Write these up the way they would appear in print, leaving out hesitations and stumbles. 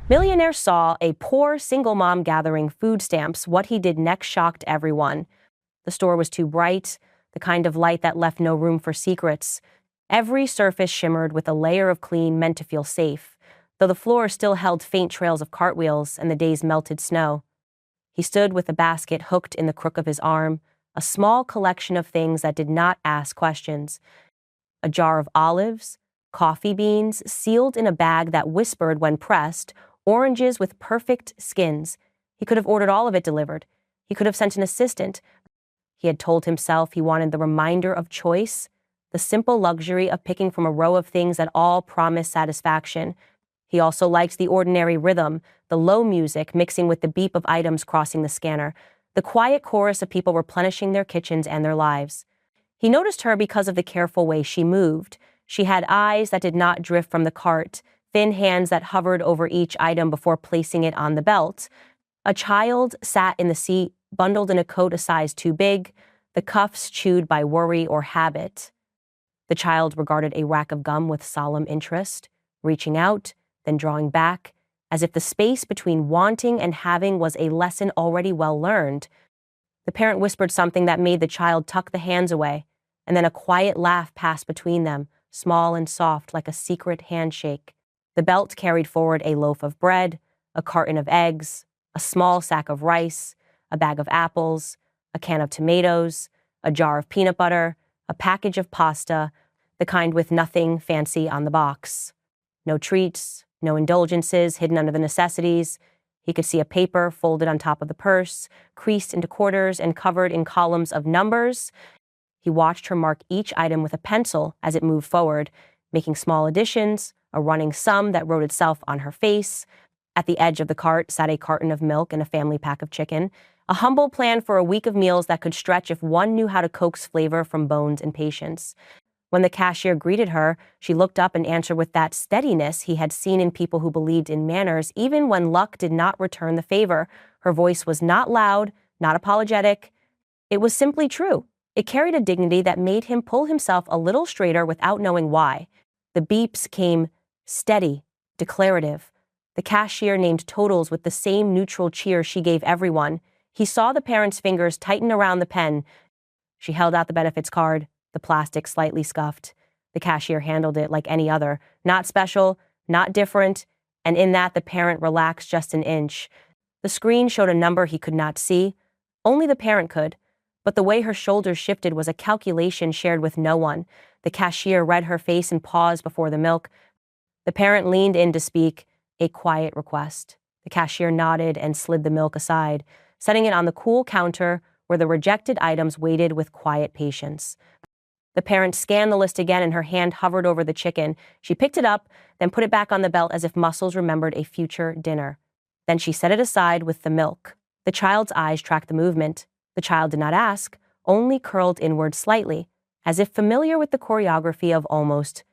Millionaire saw a poor single mom gathering food stamps. What he did next shocked everyone. The store was too bright, the kind of light that left no room for secrets. Every surface shimmered with a layer of clean meant to feel safe, though the floor still held faint trails of cartwheels and the day's melted snow. He stood with a basket hooked in the crook of his arm, a small collection of things that did not ask questions. A jar of olives, coffee beans sealed in a bag that whispered when pressed, oranges with perfect skins. He could have ordered all of it delivered. He could have sent an assistant. He had told himself he wanted the reminder of choice, the simple luxury of picking from a row of things that all promised satisfaction. He also liked the ordinary rhythm, the low music mixing with the beep of items crossing the scanner, the quiet chorus of people replenishing their kitchens and their lives. He noticed her because of the careful way she moved. She had eyes that did not drift from the cart, thin hands that hovered over each item before placing it on the belt. A child sat in the seat, bundled in a coat a size too big, the cuffs chewed by worry or habit. The child regarded a rack of gum with solemn interest, reaching out, then drawing back, as if the space between wanting and having was a lesson already well learned. The parent whispered something that made the child tuck the hands away, and then a quiet laugh passed between them, small and soft like a secret handshake. The belt carried forward a loaf of bread, a carton of eggs, a small sack of rice, a bag of apples, a can of tomatoes, a jar of peanut butter, a package of pasta, the kind with nothing fancy on the box. No treats, no indulgences hidden under the necessities. He could see a paper folded on top of the purse, creased into quarters and covered in columns of numbers. He watched her mark each item with a pencil as it moved forward, making small additions, a running sum that wrote itself on her face. At the edge of the cart sat a carton of milk and a family pack of chicken, a humble plan for a week of meals that could stretch if one knew how to coax flavor from bones and patience. When the cashier greeted her, she looked up and answered with that steadiness he had seen in people who believed in manners, even when luck did not return the favor. Her voice was not loud, not apologetic. It was simply true. It carried a dignity that made him pull himself a little straighter without knowing why. The beeps came steady, declarative. The cashier named totals with the same neutral cheer she gave everyone. He saw the parent's fingers tighten around the pen. She held out the benefits card, the plastic slightly scuffed. The cashier handled it like any other, not special, not different, and in that the parent relaxed just an inch. The screen showed a number he could not see. Only the parent could. But the way her shoulders shifted was a calculation shared with no one. The cashier read her face and paused before the milk. The parent leaned in to speak, a quiet request. The cashier nodded and slid the milk aside, setting it on the cool counter where the rejected items waited with quiet patience. The parent scanned the list again and her hand hovered over the chicken. She picked it up, then put it back on the belt as if muscles remembered a future dinner. Then she set it aside with the milk. The child's eyes tracked the movement. The child did not ask, only curled inward slightly, as if familiar with the choreography of almost.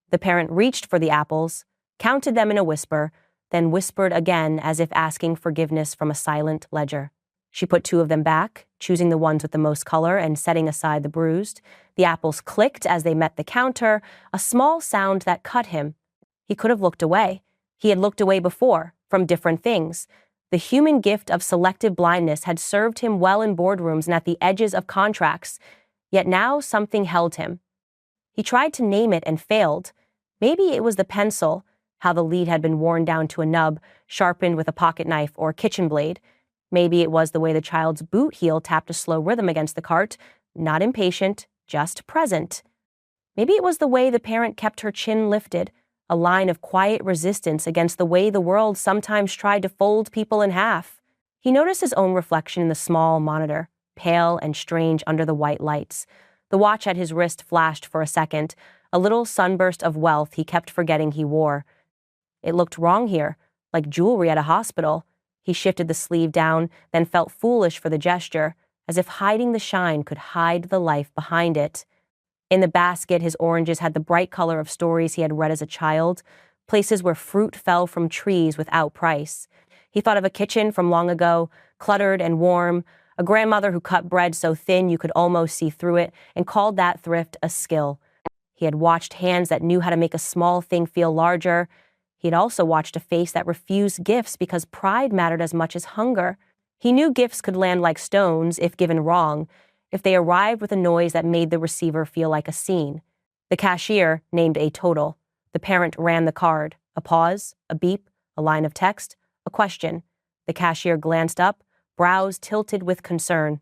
The parent reached for the apples, counted them in a whisper, then whispered again as if asking forgiveness from a silent ledger. She put 2 of them back, choosing the ones with the most color and setting aside the bruised. The apples clicked as they met the counter, a small sound that cut him. He could have looked away. He had looked away before, from different things. The human gift of selective blindness had served him well in boardrooms and at the edges of contracts, yet now something held him. He tried to name it and failed. Maybe it was the pencil, how the lead had been worn down to a nub, sharpened with a pocket knife or kitchen blade. Maybe it was the way the child's boot heel tapped a slow rhythm against the cart, not impatient, just present. Maybe it was the way the parent kept her chin lifted, a line of quiet resistance against the way the world sometimes tried to fold people in half. He noticed his own reflection in the small monitor, pale and strange under the white lights. The watch at his wrist flashed for a second, a little sunburst of wealth he kept forgetting he wore. It looked wrong here, like jewelry at a hospital. He shifted the sleeve down, then felt foolish for the gesture, as if hiding the shine could hide the life behind it. In the basket, his oranges had the bright color of stories he had read as a child, places where fruit fell from trees without price. He thought of a kitchen from long ago, cluttered and warm, a grandmother who cut bread so thin you could almost see through it, and called that thrift a skill. He had watched hands that knew how to make a small thing feel larger. He'd also watched a face that refused gifts because pride mattered as much as hunger. He knew gifts could land like stones if given wrong, if they arrived with a noise that made the receiver feel like a scene. The cashier named a total. The parent ran the card. A pause, a beep, a line of text, a question. The cashier glanced up, brows tilted with concern.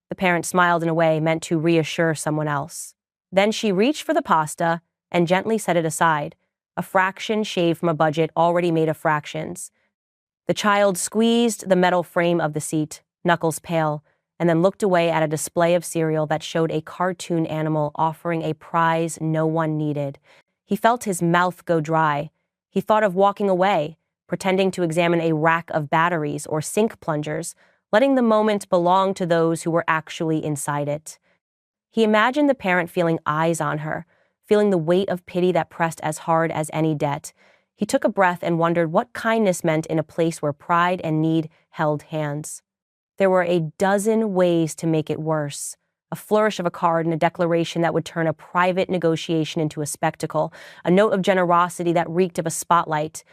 The parent smiled in a way meant to reassure someone else. Then she reached for the pasta and gently set it aside, a fraction shaved from a budget already made of fractions. The child squeezed the metal frame of the seat, knuckles pale, and then looked away at a display of cereal that showed a cartoon animal offering a prize no one needed. He felt his mouth go dry. He thought of walking away, pretending to examine a rack of batteries or sink plungers, letting the moment belong to those who were actually inside it. He imagined the parent feeling eyes on her, feeling the weight of pity that pressed as hard as any debt. He took a breath and wondered what kindness meant in a place where pride and need held hands. There were a dozen ways to make it worse. A flourish of a card and a declaration that would turn a private negotiation into a spectacle, a note of generosity that reeked of a spotlight.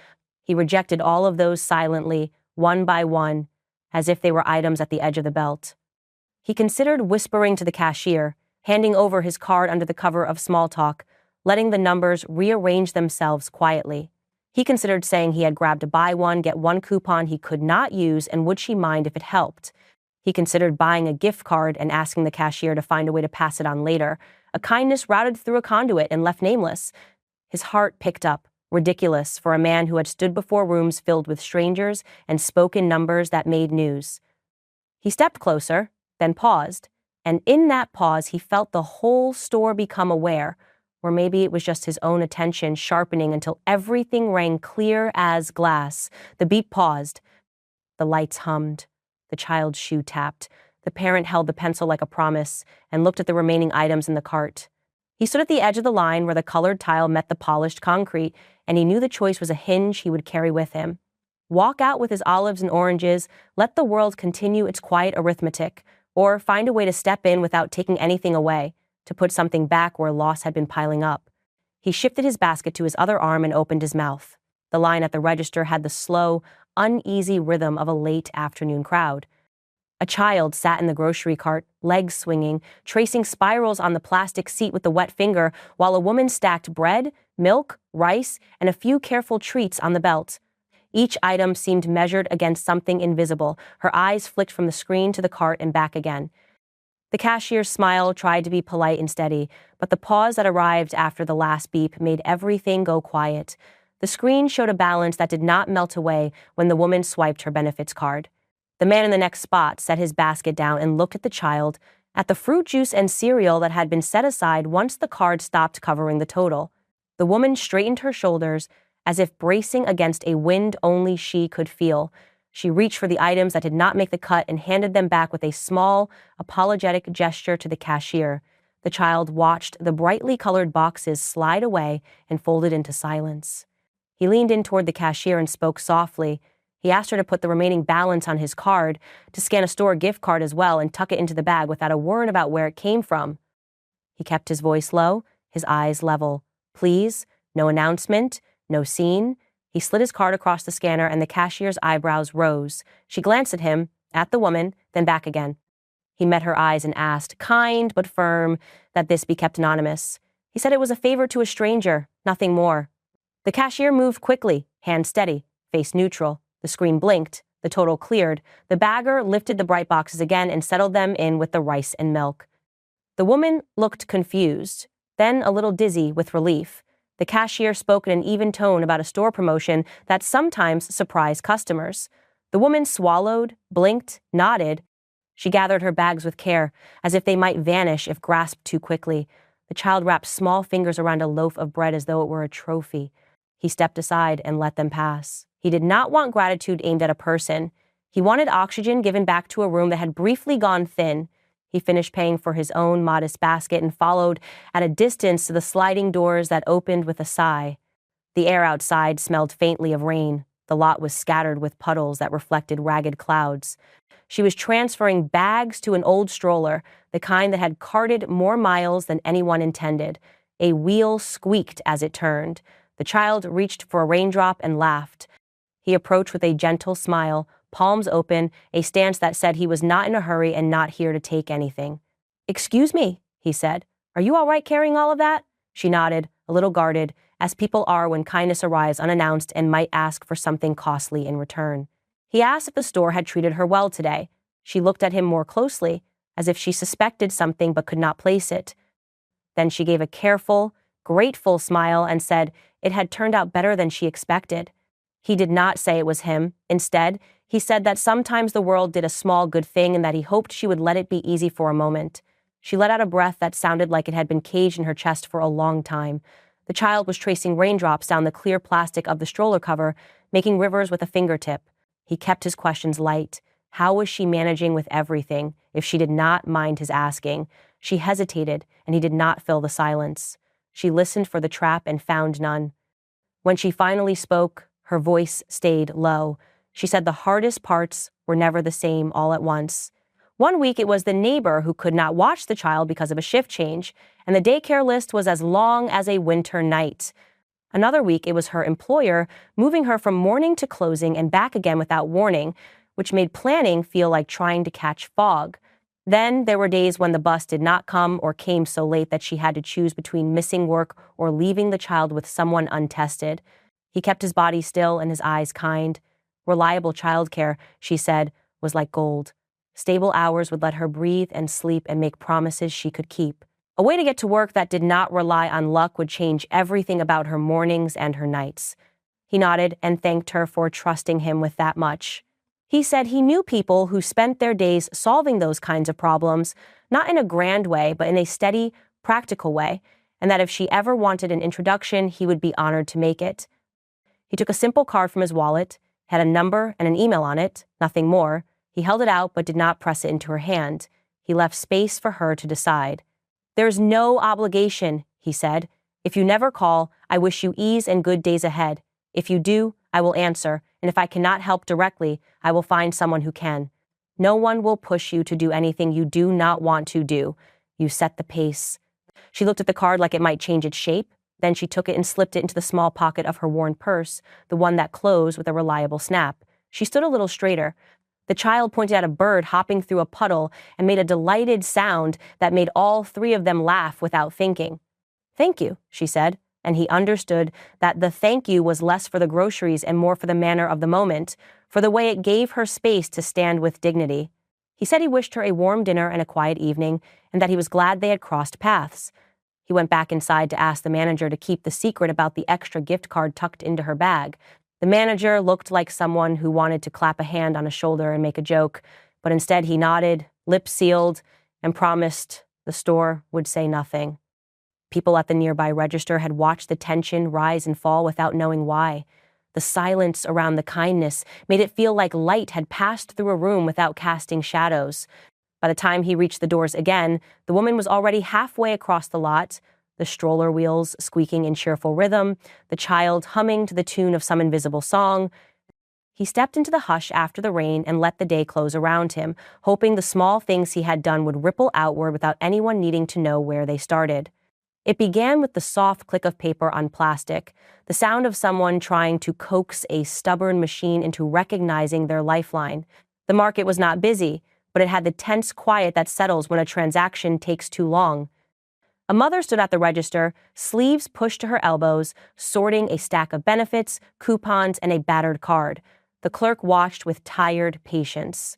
He rejected all of those silently, one by one, as if they were items at the edge of the belt. He considered whispering to the cashier, handing over his card under the cover of small talk, letting the numbers rearrange themselves quietly. He considered saying he had grabbed a buy one, get one coupon he could not use, and would she mind if it helped. He considered buying a gift card and asking the cashier to find a way to pass it on later, a kindness routed through a conduit and left nameless. His heart picked up, ridiculous for a man who had stood before rooms filled with strangers and spoken numbers that made news. He stepped closer, then paused, and in that pause he felt the whole store become aware, or maybe it was just his own attention sharpening until everything rang clear as glass. The beat paused. The lights hummed. The child's shoe tapped. The parent held the pencil like a promise and looked at the remaining items in the cart. He stood at the edge of the line where the colored tile met the polished concrete, and he knew the choice was a hinge he would carry with him. Walk out with his olives and oranges, let the world continue its quiet arithmetic, or find a way to step in without taking anything away, to put something back where loss had been piling up. He shifted his basket to his other arm and opened his mouth. The line at the register had the slow, uneasy rhythm of a late afternoon crowd. A child sat in the grocery cart, legs swinging, tracing spirals on the plastic seat with a wet finger, while a woman stacked bread, milk, rice, and a few careful treats on the belt. Each item seemed measured against something invisible. Her eyes flicked from the screen to the cart and back again. The cashier's smile tried to be polite and steady, but the pause that arrived after the last beep made everything go quiet. The screen showed a balance that did not melt away when the woman swiped her benefits card. The man in the next spot set his basket down and looked at the child, at the fruit juice and cereal that had been set aside once the card stopped covering the total. The woman straightened her shoulders, as if bracing against a wind only she could feel. She reached for the items that did not make the cut and handed them back with a small, apologetic gesture to the cashier. The child watched the brightly colored boxes slide away and folded into silence. He leaned in toward the cashier and spoke softly. He asked her to put the remaining balance on his card, to scan a store gift card as well and tuck it into the bag without a word about where it came from. He kept his voice low, his eyes level. Please, no announcement, no scene. He slid his card across the scanner and the cashier's eyebrows rose. She glanced at him, at the woman, then back again. He met her eyes and asked, kind but firm, that this be kept anonymous. He said it was a favor to a stranger, nothing more. The cashier moved quickly, hand steady, face neutral. The screen blinked, the total cleared. The bagger lifted the bright boxes again and settled them in with the rice and milk. The woman looked confused, then a little dizzy with relief. The cashier spoke in an even tone about a store promotion that sometimes surprised customers. The woman swallowed, blinked, nodded. She gathered her bags with care, as if they might vanish if grasped too quickly. The child wrapped small fingers around a loaf of bread as though it were a trophy. He stepped aside and let them pass. He did not want gratitude aimed at a person. He wanted oxygen given back to a room that had briefly gone thin. He finished paying for his own modest basket and followed at a distance to the sliding doors that opened with a sigh. The air outside smelled faintly of rain. The lot was scattered with puddles that reflected ragged clouds. She was transferring bags to an old stroller, the kind that had carted more miles than anyone intended. A wheel squeaked as it turned. The child reached for a raindrop and laughed. He approached with a gentle smile, palms open, a stance that said he was not in a hurry and not here to take anything. "Excuse me," he said. "Are you all right carrying all of that?" She nodded, a little guarded, as people are when kindness arrives unannounced and might ask for something costly in return. He asked if the store had treated her well today. She looked at him more closely, as if she suspected something but could not place it. Then she gave a careful, grateful smile and said it had turned out better than she expected. He did not say it was him. Instead, he said that sometimes the world did a small good thing and that he hoped she would let it be easy for a moment. She let out a breath that sounded like it had been caged in her chest for a long time. The child was tracing raindrops down the clear plastic of the stroller cover, making rivers with a fingertip. He kept his questions light. How was she managing with everything, if she did not mind his asking? She hesitated, and he did not fill the silence. She listened for the trap and found none. When she finally spoke, her voice stayed low. She said the hardest parts were never the same all at once. One week it was the neighbor who could not watch the child because of a shift change, and the daycare list was as long as a winter night. Another week it was her employer moving her from morning to closing and back again without warning, which made planning feel like trying to catch fog. Then there were days when the bus did not come or came so late that she had to choose between missing work or leaving the child with someone untested. He kept his body still and his eyes kind. Reliable childcare, she said, was like gold. Stable hours would let her breathe and sleep and make promises she could keep. A way to get to work that did not rely on luck would change everything about her mornings and her nights. He nodded and thanked her for trusting him with that much. He said he knew people who spent their days solving those kinds of problems, not in a grand way, but in a steady, practical way, and that if she ever wanted an introduction, he would be honored to make it. He took a simple card from his wallet, had a number and an email on it, nothing more. He held it out but did not press it into her hand. He left space for her to decide. "There is no obligation," he said. "If you never call, I wish you ease and good days ahead. If you do, I will answer, and if I cannot help directly, I will find someone who can. No one will push you to do anything you do not want to do. You set the pace." She looked at the card like it might change its shape. Then she took it and slipped it into the small pocket of her worn purse, the one that closed with a reliable snap. She stood a little straighter. The child pointed at a bird hopping through a puddle and made a delighted sound that made all three of them laugh without thinking. "Thank you," she said, and he understood that the thank you was less for the groceries and more for the manner of the moment, for the way it gave her space to stand with dignity. He said he wished her a warm dinner and a quiet evening, and that he was glad they had crossed paths. He went back inside to ask the manager to keep the secret about the extra gift card tucked into her bag. The manager looked like someone who wanted to clap a hand on a shoulder and make a joke, but instead he nodded, lips sealed, and promised the store would say nothing. People at the nearby register had watched the tension rise and fall without knowing why. The silence around the kindness made it feel like light had passed through a room without casting shadows. By the time he reached the doors again, the woman was already halfway across the lot, the stroller wheels squeaking in cheerful rhythm, the child humming to the tune of some invisible song. He stepped into the hush after the rain and let the day close around him, hoping the small things he had done would ripple outward without anyone needing to know where they started. It began with the soft click of paper on plastic, the sound of someone trying to coax a stubborn machine into recognizing their lifeline. The market was not busy, but it had the tense quiet that settles when a transaction takes too long. A mother stood at the register, sleeves pushed to her elbows, sorting a stack of benefits, coupons, and a battered card. The clerk watched with tired patience.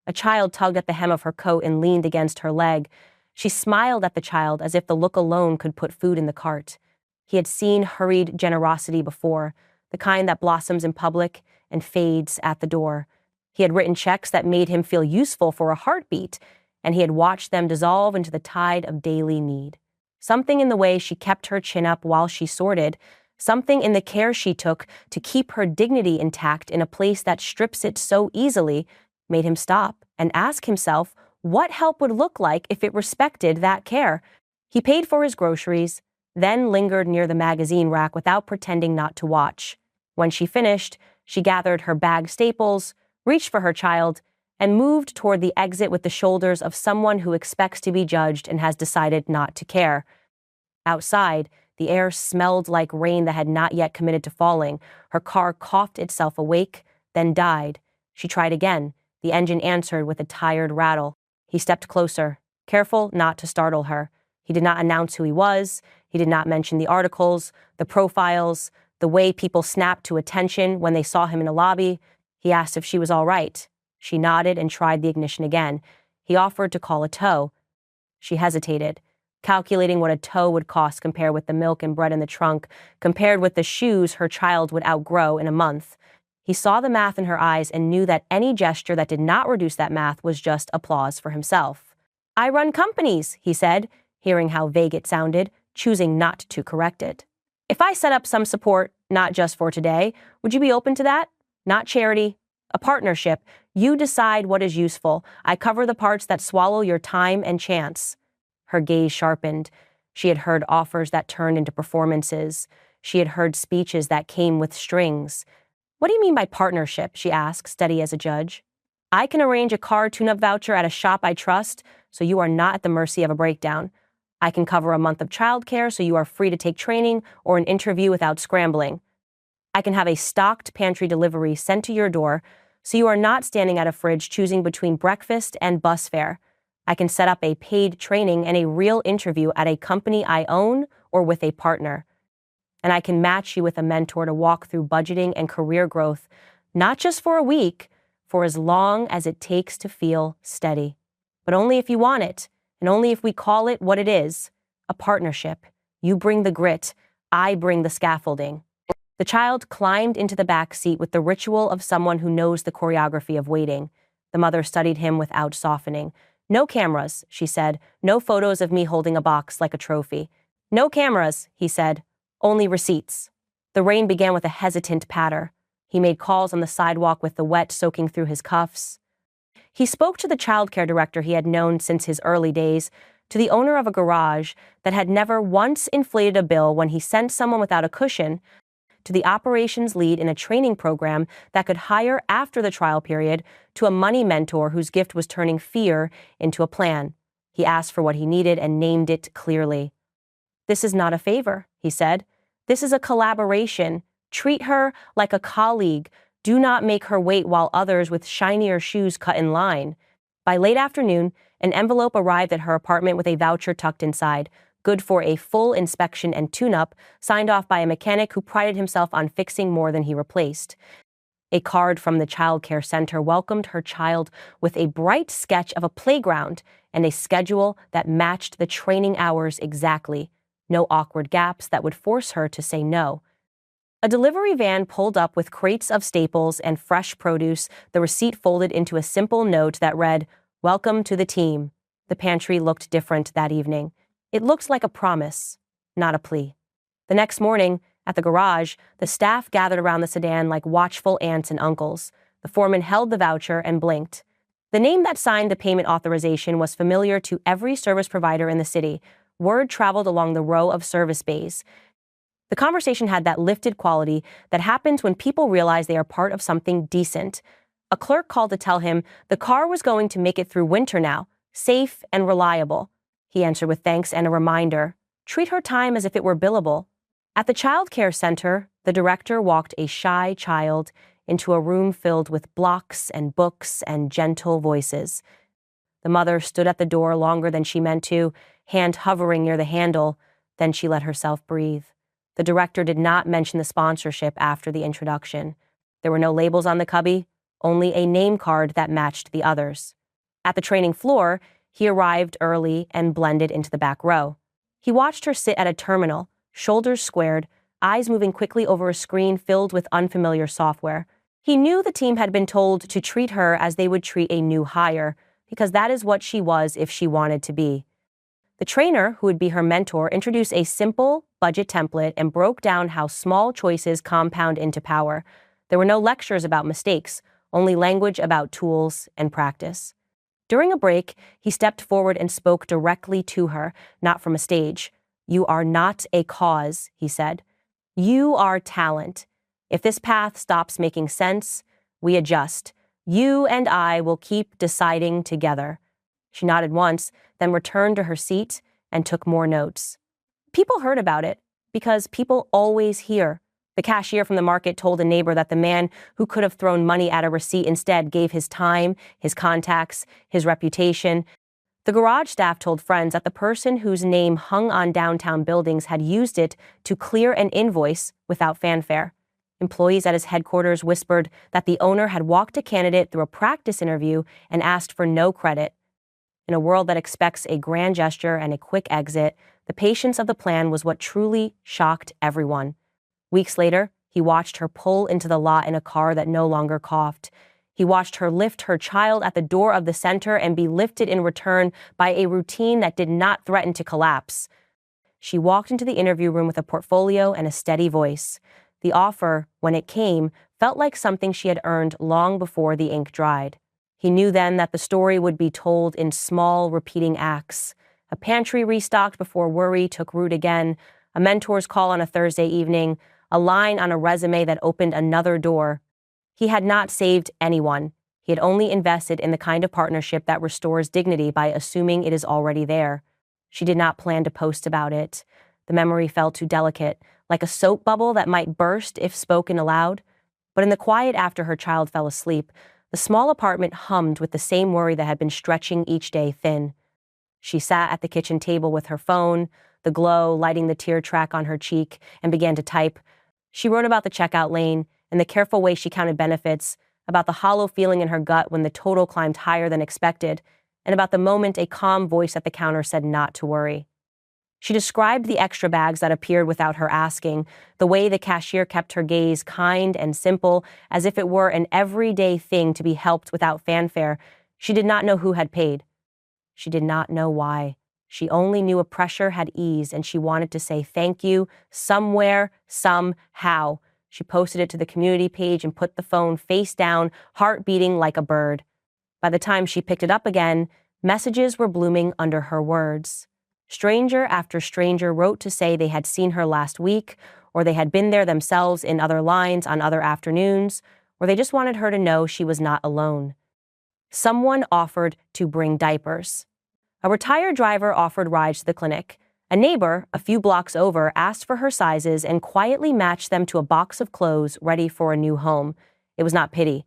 A child tugged at the hem of her coat and leaned against her leg. She smiled at the child as if the look alone could put food in the cart. He had seen hurried generosity before, the kind that blossoms in public and fades at the door. He had written checks that made him feel useful for a heartbeat, and he had watched them dissolve into the tide of daily need. Something in the way she kept her chin up while she sorted, something in the care she took to keep her dignity intact in a place that strips it so easily, made him stop and ask himself what help would look like if it respected that care. He paid for his groceries, then lingered near the magazine rack without pretending not to watch. When she finished, she gathered her bag staples, reached for her child, and moved toward the exit with the shoulders of someone who expects to be judged and has decided not to care. Outside, The air smelled like rain that had not yet committed to falling. Her car coughed itself awake, then died. She tried again. The engine answered with a tired rattle. He stepped closer, careful not to startle her. He did not announce who he was. He did not mention the articles, the profiles, the way people snapped to attention when they saw him in a lobby. He asked if she was all right. She nodded and tried the ignition again. He offered to call a tow. She hesitated, calculating what a tow would cost compared with the milk and bread in the trunk, compared with the shoes her child would outgrow in a month. He saw the math in her eyes and knew that any gesture that did not reduce that math was just applause for himself. "I run companies," he said, hearing how vague it sounded, choosing not to correct it. "If I set up some support, not just for today, would you be open to that? Not charity, a partnership. You decide what is useful. I cover the parts that swallow your time and chance." Her gaze sharpened. She had heard offers that turned into performances. She had heard speeches that came with strings. "What do you mean by partnership?" she asked, steady as a judge. "I can arrange a car tune-up voucher at a shop I trust, so you are not at the mercy of a breakdown. I can cover a month of childcare so you are free to take training or an interview without scrambling. I can have a stocked pantry delivery sent to your door so you are not standing at a fridge choosing between breakfast and bus fare. I can set up a paid training and a real interview at a company I own or with a partner. And I can match you with a mentor to walk through budgeting and career growth, not just for a week, for as long as it takes to feel steady. But only if you want it, and only if we call it what it is, a partnership. You bring the grit, I bring the scaffolding." The child climbed into the back seat with the ritual of someone who knows the choreography of waiting. The mother studied him without softening. "No cameras," she said. "No photos of me holding a box like a trophy." "No cameras," he said. "Only receipts." The rain began with a hesitant patter. He made calls on the sidewalk with the wet soaking through his cuffs. He spoke to the childcare director he had known since his early days, to the owner of a garage that had never once inflated a bill when he sent someone without a cushion, to the operations lead in a training program that could hire after the trial period, to a money mentor whose gift was turning fear into a plan. He asked for what he needed and named it clearly. "This is not a favor," he said. "This is a collaboration. Treat her like a colleague. Do not make her wait while others with shinier shoes cut in line." By late afternoon, an envelope arrived at her apartment with a voucher tucked inside, good for a full inspection and tune-up, signed off by a mechanic who prided himself on fixing more than he replaced. A card from the child care center welcomed her child with a bright sketch of a playground and a schedule that matched the training hours exactly. No awkward gaps that would force her to say no. A delivery van pulled up with crates of staples and fresh produce, the receipt folded into a simple note that read, "Welcome to the team." The pantry looked different that evening. It looked like a promise, not a plea. The next morning, at the garage, the staff gathered around the sedan like watchful aunts and uncles. The foreman held the voucher and blinked. The name that signed the payment authorization was familiar to every service provider in the city. Word traveled along the row of service bays. The conversation had that lifted quality that happens when people realize they are part of something decent. A clerk called to tell him the car was going to make it through winter now, safe and reliable. He answered with thanks and a reminder. Treat her time as if it were billable. At the child care center, the director walked a shy child into a room filled with blocks and books and gentle voices. The mother stood at the door longer than she meant to, hand hovering near the handle. Then she let herself breathe. The director did not mention the sponsorship after the introduction. There were no labels on the cubby, only a name card that matched the others. At the training floor, he arrived early and blended into the back row. He watched her sit at a terminal, shoulders squared, eyes moving quickly over a screen filled with unfamiliar software. He knew the team had been told to treat her as they would treat a new hire, because that is what she was if she wanted to be. The trainer, who would be her mentor, introduced a simple budget template and broke down how small choices compound into power. There were no lectures about mistakes, only language about tools and practice. During a break, he stepped forward and spoke directly to her, not from a stage. "You are not a cause," he said. "You are talent. If this path stops making sense, we adjust. You and I will keep deciding together." She nodded once, then returned to her seat and took more notes. People heard about it. Because people always hear. The cashier from the market told a neighbor that the man who could have thrown money at a receipt instead gave his time, his contacts, his reputation. The garage staff told friends that the person whose name hung on downtown buildings had used it to clear an invoice without fanfare. Employees at his headquarters whispered that the owner had walked a candidate through a practice interview and asked for no credit. In a world that expects a grand gesture and a quick exit, the patience of the plan was what truly shocked everyone. Weeks later, he watched her pull into the lot in a car that no longer coughed. He watched her lift her child at the door of the center and be lifted in return by a routine that did not threaten to collapse. She walked into the interview room with a portfolio and a steady voice. The offer, when it came, felt like something she had earned long before the ink dried. He knew then that the story would be told in small, repeating acts. A pantry restocked before worry took root again, a mentor's call on a Thursday evening, a line on a resume that opened another door. He had not saved anyone. He had only invested in the kind of partnership that restores dignity by assuming it is already there. She did not plan to post about it. The memory felt too delicate, like a soap bubble that might burst if spoken aloud. But in the quiet after her child fell asleep, the small apartment hummed with the same worry that had been stretching each day thin. She sat at the kitchen table with her phone, the glow lighting the tear track on her cheek, and began to type. She wrote about the checkout lane and the careful way she counted benefits, about the hollow feeling in her gut when the total climbed higher than expected, and about the moment a calm voice at the counter said not to worry. She described the extra bags that appeared without her asking, the way the cashier kept her gaze kind and simple, as if it were an everyday thing to be helped without fanfare. She did not know who had paid. She did not know why. She only knew a pressure had eased, and she wanted to say thank you somewhere, somehow. She posted it to the community page and put the phone face down, heart beating like a bird. By the time she picked it up again, messages were blooming under her words. Stranger after stranger wrote to say they had seen her last week, or they had been there themselves in other lines on other afternoons, or they just wanted her to know she was not alone. Someone offered to bring diapers. A retired driver offered rides to the clinic. A neighbor, a few blocks over, asked for her sizes and quietly matched them to a box of clothes ready for a new home. It was not pity.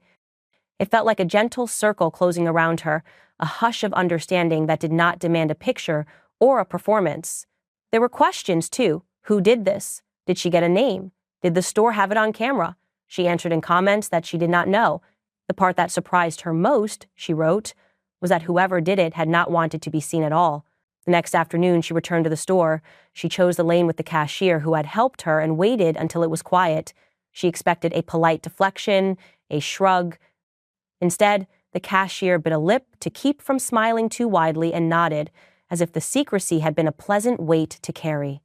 It felt like a gentle circle closing around her, a hush of understanding that did not demand a picture or a performance. There were questions, too. Who did this? Did she get a name? Did the store have it on camera? She answered in comments that she did not know. The part that surprised her most, she wrote, was that whoever did it had not wanted to be seen at all. The next afternoon, she returned to the store. She chose the lane with the cashier who had helped her and waited until it was quiet. She expected a polite deflection, a shrug. Instead, the cashier bit a lip to keep from smiling too widely and nodded, as if the secrecy had been a pleasant weight to carry.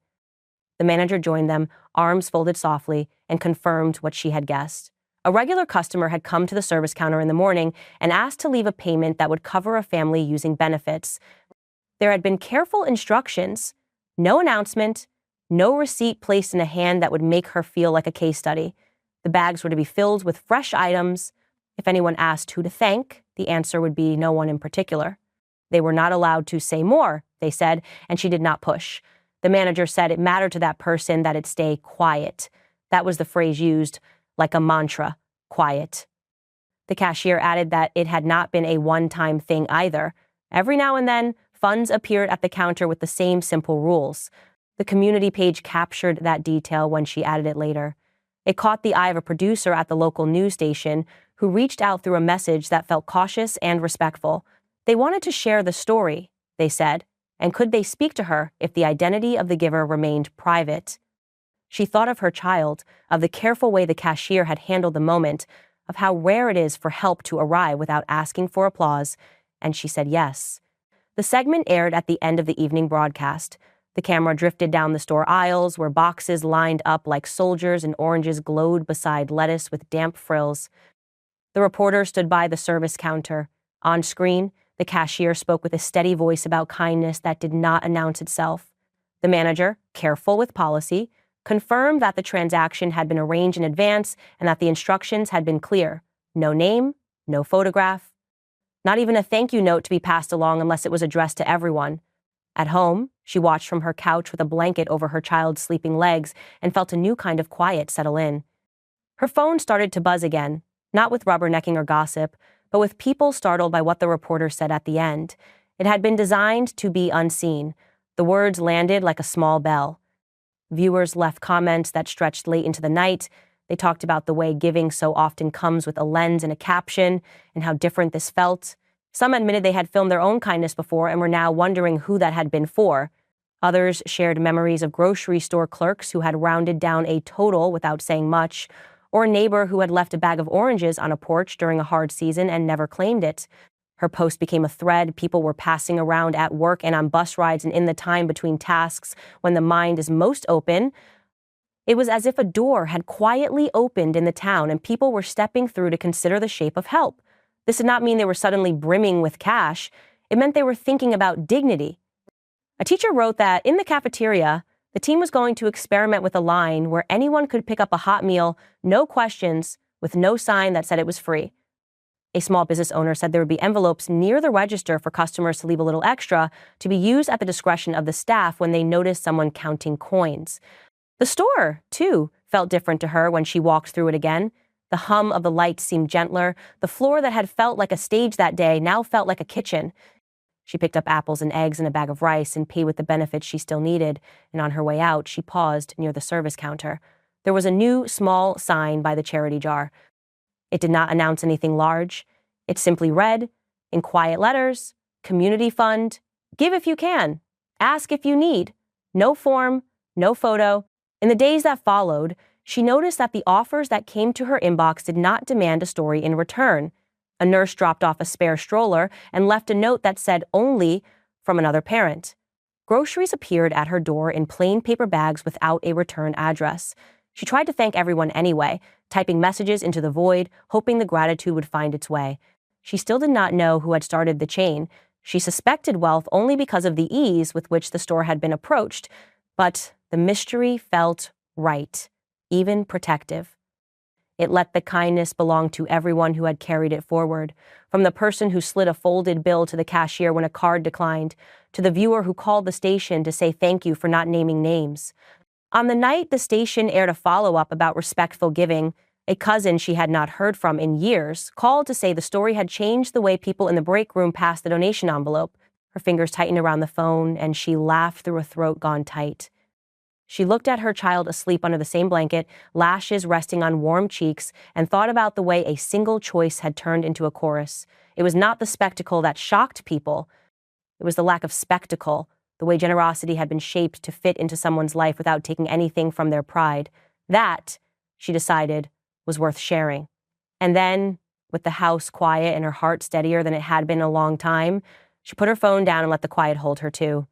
The manager joined them, arms folded softly, and confirmed what she had guessed. A regular customer had come to the service counter in the morning and asked to leave a payment that would cover a family using benefits. There had been careful instructions, no announcement, no receipt placed in a hand that would make her feel like a case study. The bags were to be filled with fresh items. If anyone asked who to thank, the answer would be no one in particular. They were not allowed to say more, they said, and she did not push. The manager said it mattered to that person that it stay quiet. That was the phrase used, like a mantra, quiet. The cashier added that it had not been a one-time thing either. Every now and then, funds appeared at the counter with the same simple rules. The community page captured that detail when she added it later. It caught the eye of a producer at the local news station who reached out through a message that felt cautious and respectful. They wanted to share the story, they said, and could they speak to her if the identity of the giver remained private? She thought of her child, of the careful way the cashier had handled the moment, of how rare it is for help to arrive without asking for applause, and she said yes. The segment aired at the end of the evening broadcast. The camera drifted down the store aisles where boxes lined up like soldiers and oranges glowed beside lettuce with damp frills. The reporter stood by the service counter. On screen, the cashier spoke with a steady voice about kindness that did not announce itself. The manager, careful with policy, confirmed that the transaction had been arranged in advance and that the instructions had been clear. No name, no photograph. Not even a thank you note to be passed along unless it was addressed to everyone. At home, she watched from her couch with a blanket over her child's sleeping legs and felt a new kind of quiet settle in. Her phone started to buzz again, not with rubbernecking or gossip, but with people startled by what the reporter said at the end. It had been designed to be unseen. The words landed like a small bell. Viewers left comments that stretched late into the night. They talked about the way giving so often comes with a lens and a caption, and how different this felt. Some admitted they had filmed their own kindness before and were now wondering who that had been for. Others shared memories of grocery store clerks who had rounded down a total without saying much, or a neighbor who had left a bag of oranges on a porch during a hard season and never claimed it. Her post became a thread people were passing around at work and on bus rides and in the time between tasks when the mind is most open. It was as if a door had quietly opened in the town and people were stepping through to consider the shape of help. This did not mean they were suddenly brimming with cash. It meant they were thinking about dignity. A teacher wrote that in the cafeteria, the team was going to experiment with a line where anyone could pick up a hot meal, no questions, with no sign that said it was free. A small business owner said there would be envelopes near the register for customers to leave a little extra to be used at the discretion of the staff when they noticed someone counting coins. The store, too, felt different to her when she walked through it again. The hum of the lights seemed gentler. The floor that had felt like a stage that day now felt like a kitchen. She picked up apples and eggs and a bag of rice and paid with the benefits she still needed, and on her way out, she paused near the service counter. There was a new, small sign by the charity jar. It did not announce anything large. It simply read, in quiet letters, Community Fund, give if you can, ask if you need. No form, no photo. In the days that followed, she noticed that the offers that came to her inbox did not demand a story in return. A nurse dropped off a spare stroller and left a note that said only from another parent. Groceries appeared at her door in plain paper bags without a return address. She tried to thank everyone anyway, typing messages into the void, hoping the gratitude would find its way. She still did not know who had started the chain. She suspected wealth only because of the ease with which the store had been approached, but the mystery felt right, even protective. It let the kindness belong to everyone who had carried it forward, from the person who slid a folded bill to the cashier when a card declined, to the viewer who called the station to say thank you for not naming names. On the night the station aired a follow-up about respectful giving, a cousin she had not heard from in years called to say the story had changed the way people in the break room passed the donation envelope. Her fingers tightened around the phone, and she laughed through a throat gone tight. She looked at her child asleep under the same blanket, lashes resting on warm cheeks, and thought about the way a single choice had turned into a chorus. It was not the spectacle that shocked people. It was the lack of spectacle, the way generosity had been shaped to fit into someone's life without taking anything from their pride. That, she decided, was worth sharing. And then, with the house quiet and her heart steadier than it had been in a long time, she put her phone down and let the quiet hold her too.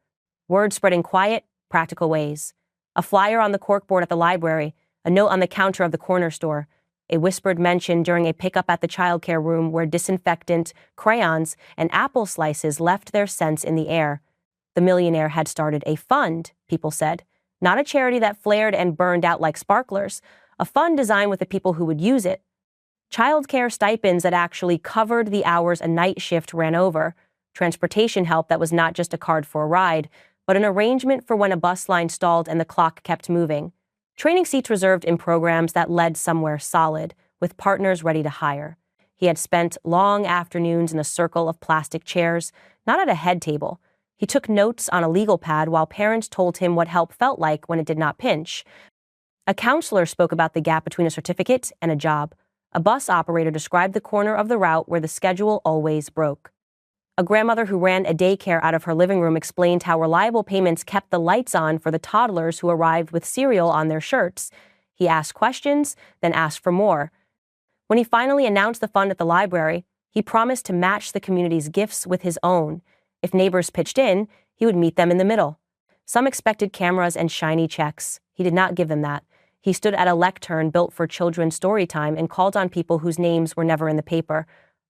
Words spread in quiet, practical ways. A flyer on the corkboard at the library, a note on the counter of the corner store, a whispered mention during a pickup at the childcare room where disinfectant, crayons, and apple slices left their scents in the air. The Millionaire had started a fund, people said. Not a charity that flared and burned out like sparklers, a fund designed with the people who would use it. Childcare stipends that actually covered the hours a night shift ran over. Transportation help that was not just a card for a ride, but an arrangement for when a bus line stalled and the clock kept moving. Training seats reserved in programs that led somewhere solid, with partners ready to hire. He had spent long afternoons in a circle of plastic chairs, not at a head table. He took notes on a legal pad while parents told him what help felt like when it did not pinch. A counselor spoke about the gap between a certificate and a job. A bus operator described the corner of the route where the schedule always broke. A grandmother who ran a daycare out of her living room explained how reliable payments kept the lights on for the toddlers who arrived with cereal on their shirts. He asked questions, then asked for more. When he finally announced the fund at the library, he promised to match the community's gifts with his own. If neighbors pitched in, he would meet them in the middle. Some expected cameras and shiny checks. He did not give them that. He stood at a lectern built for children's story time and called on people whose names were never in the paper.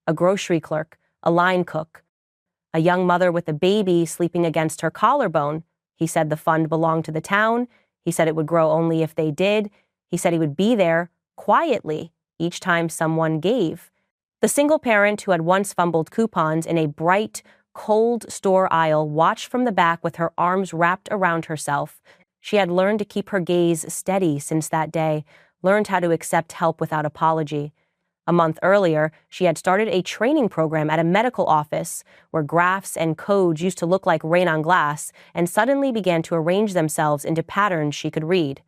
A grocery clerk, a line cook, a young mother with a baby sleeping against her collarbone. He said the fund belonged to the town. He said it would grow only if they did. He said he would be there, quietly, each time someone gave. The single parent who had once fumbled coupons in a bright, cold store aisle, watched from the back with her arms wrapped around herself. She had learned to keep her gaze steady since that day, learned how to accept help without apology. A month earlier, she had started a training program at a medical office where graphs and codes used to look like rain on glass and suddenly began to arrange themselves into patterns she could read.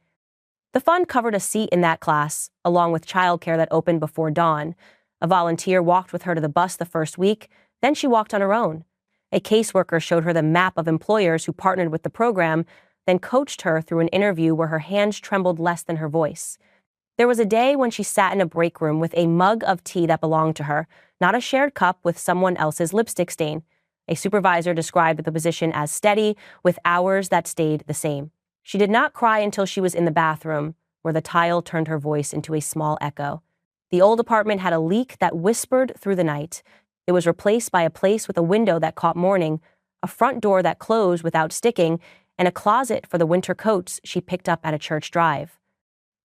The fund covered a seat in that class, along with childcare that opened before dawn. A volunteer walked with her to the bus the first week, then she walked on her own. A caseworker showed her the map of employers who partnered with the program, then coached her through an interview where her hands trembled less than her voice. There was a day when she sat in a break room with a mug of tea that belonged to her, not a shared cup with someone else's lipstick stain. A supervisor described the position as steady, with hours that stayed the same. She did not cry until she was in the bathroom, where the tile turned her voice into a small echo. The old apartment had a leak that whispered through the night. It was replaced by a place with a window that caught morning, a front door that closed without sticking, and a closet for the winter coats she picked up at a church drive.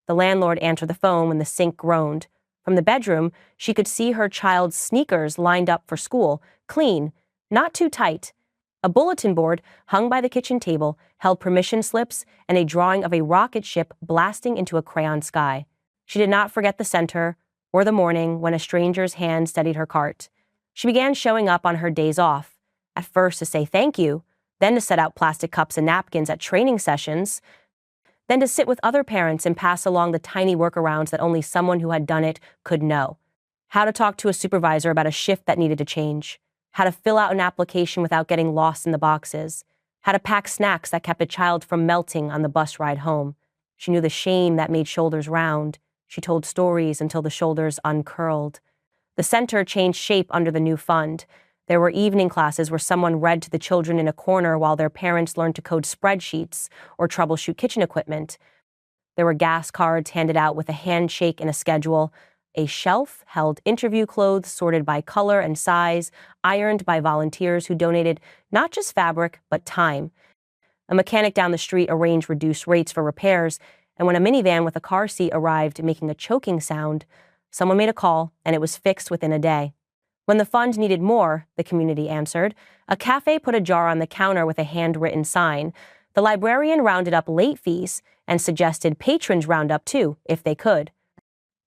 The landlord answered the phone when the sink groaned. From the bedroom, she could see her child's sneakers lined up for school, clean, not too tight. A bulletin board hung by the kitchen table held permission slips and a drawing of a rocket ship blasting into a crayon sky. She did not forget the center or the morning when a stranger's hand steadied her cart. She began showing up on her days off, at first to say thank you, then to set out plastic cups and napkins at training sessions, then to sit with other parents and pass along the tiny workarounds that only someone who had done it could know. How to talk to a supervisor about a shift that needed to change. How to fill out an application without getting lost in the boxes. How to pack snacks that kept a child from melting on the bus ride home. She knew the shame that made shoulders round. She told stories until the shoulders uncurled. The center changed shape under the new fund. There were evening classes where someone read to the children in a corner while their parents learned to code spreadsheets or troubleshoot kitchen equipment. There were gas cards handed out with a handshake and a schedule. A shelf held interview clothes sorted by color and size, ironed by volunteers who donated not just fabric, but time. A mechanic down the street arranged reduced rates for repairs, and when a minivan with a car seat arrived making a choking sound, someone made a call, and it was fixed within a day. When the fund needed more, the community answered, a cafe put a jar on the counter with a handwritten sign. The librarian rounded up late fees and suggested patrons round up too, if they could.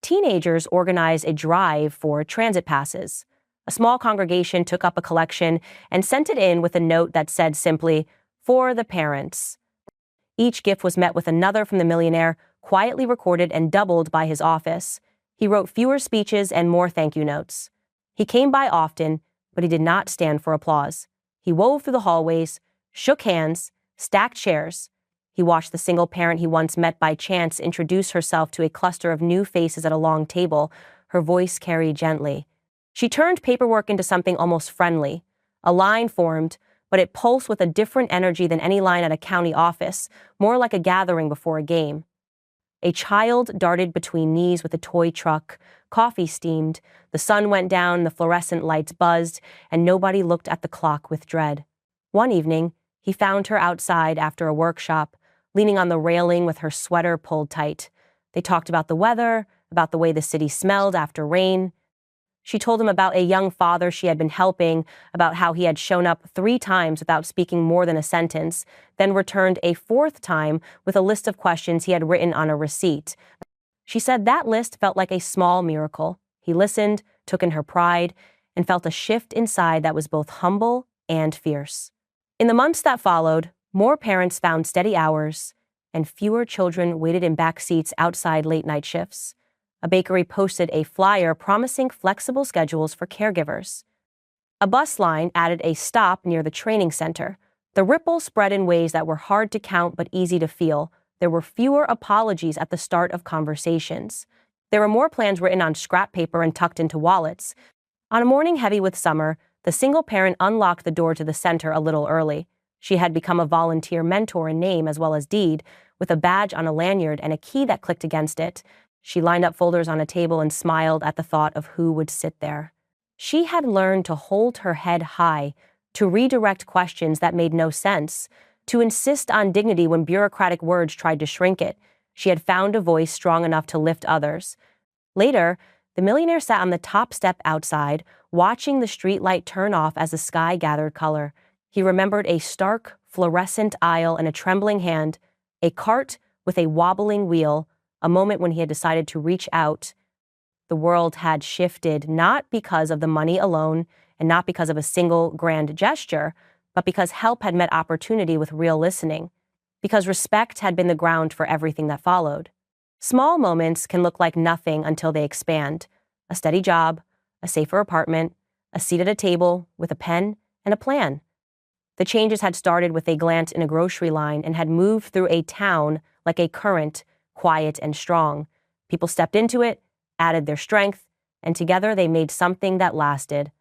Teenagers organized a drive for transit passes. A small congregation took up a collection and sent it in with a note that said simply, "For the parents." Each gift was met with another from the millionaire, quietly recorded and doubled by his office. He wrote fewer speeches and more thank you notes. He came by often, but he did not stand for applause. He wove through the hallways, shook hands, stacked chairs. He watched the single parent he once met by chance introduce herself to a cluster of new faces at a long table, her voice carried gently. She turned paperwork into something almost friendly. A line formed, but it pulsed with a different energy than any line at a county office, more like a gathering before a game. A child darted between knees with a toy truck. Coffee steamed, the sun went down, the fluorescent lights buzzed, and nobody looked at the clock with dread. One evening, he found her outside after a workshop, leaning on the railing with her sweater pulled tight. They talked about the weather, about the way the city smelled after rain. She told him about a young father she had been helping, about how he had shown up 3 times without speaking more than a sentence, then returned a 4th time with a list of questions he had written on a receipt. She said that list felt like a small miracle. He listened, took in her pride, and felt a shift inside that was both humble and fierce. In the months that followed, more parents found steady hours, and fewer children waited in back seats outside late-night shifts. A bakery posted a flyer promising flexible schedules for caregivers. A bus line added a stop near the training center. The ripple spread in ways that were hard to count but easy to feel. There were fewer apologies at the start of conversations. There were more plans written on scrap paper and tucked into wallets. On a morning heavy with summer, the single parent unlocked the door to the center a little early. She had become a volunteer mentor in name as well as deed, with a badge on a lanyard and a key that clicked against it. She lined up folders on a table and smiled at the thought of who would sit there. She had learned to hold her head high, to redirect questions that made no sense, to insist on dignity when bureaucratic words tried to shrink it. She had found a voice strong enough to lift others. Later, The millionaire sat on the top step outside, watching the streetlight turn off as the sky gathered color. He remembered a stark, fluorescent aisle and a trembling hand, a cart with a wobbling wheel, a moment when he had decided to reach out. The world had shifted not because of the money alone and not because of a single grand gesture, but because help had met opportunity with real listening, because respect had been the ground for everything that followed. Small moments can look like nothing until they expand. A steady job, a safer apartment, a seat at a table with a pen and a plan. The changes had started with a glance in a grocery line and had moved through a town like a current, quiet and strong. People stepped into it, added their strength, and together they made something that lasted.